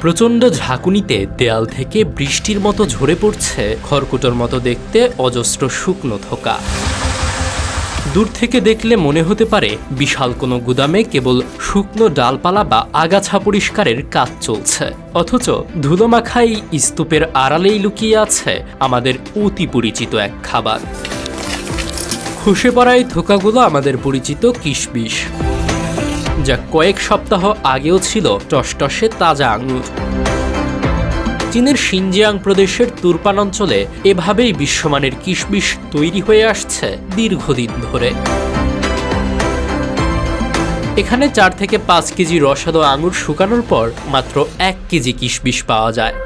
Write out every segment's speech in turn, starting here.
প্রচণ্ড ঝাঁকুনিতে দেয়াল থেকে বৃষ্টির মতো ঝরে পড়ছে খড়কুটোর মতো দেখতে অজস্র শুকনো থোকা। দূর থেকে দেখলে মনে হতে পারে বিশাল কোনো গুদামে কেবল শুকনো ডালপালা বা আগাছা পরিষ্কারের কাজ চলছে, অথচ ধুলোমাখা এই স্তূপের আড়ালেই লুকিয়ে আছে আমাদের অতি পরিচিত এক খাবার। খসে পড়া এই থোকাগুলো আমাদের পরিচিত কিশমিশ, যা কয়েক সপ্তাহ আগেও ছিল টসটসে তাজা আঙুর। চীনের সিনজিয়াং প্রদেশের তুরপান অঞ্চলে এভাবেই বিশ্বমানের কিশমিশ তৈরি হয়ে আসছে দীর্ঘদিন ধরে। এখানে 4 থেকে 5 কেজি রসালো আঙুর শুকানোর পর মাত্র 1 কেজি কিশমিশ পাওয়া যায়।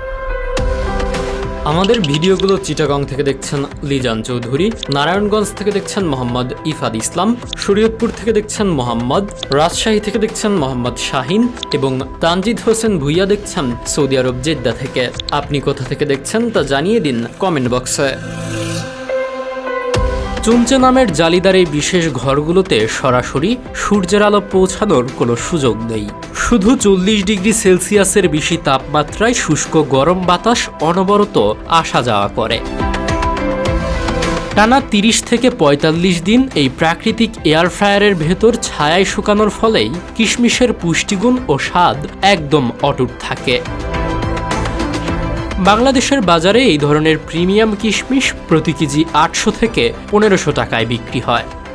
আমাদের ভিডিওগুলো চিটাগং থেকে দেখছেন লিজান চৌধুরী, নারায়ণগঞ্জ থেকে দেখছেন মোহাম্মদ ইফাদ ইসলাম, শরীয়তপুর থেকে দেখছেন মোহাম্মদ, রাজশাহী থেকে দেখছেন মোহাম্মদ শাহিন এবং তানজিদ হোসেন ভুইয়া দেখছেন সৌদি আরব জেদ্দা থেকে। আপনি কোথা থেকে দেখছেন তা জানিয়ে দিন কমেন্ট বক্সে। চুনচে নামের জালিদার এই বিশেষ ঘরগুলোতে সরাসরি সূর্যের আলো পৌঁছানোর কোনো সুযোগ নেই। শুধু 40 ডিগ্রি সেলসিয়াসের বেশি তাপমাত্রায় শুষ্ক গরম বাতাস অনবরত আসা যাওয়া করে। টানা 30 থেকে 45 দিন এই প্রাকৃতিক এয়ার ফ্রায়ারের ভেতর ছায়ায় শুকানোর ফলেই কিশমিশের পুষ্টিগুণ ও স্বাদ একদম অটুট থাকে। বাংলাদেশের বাজারে এই ধরনের প্রিমিয়াম কিশমিশ প্রতি কেজি 800 থেকে 1500 টাকায় বিক্রি হয়।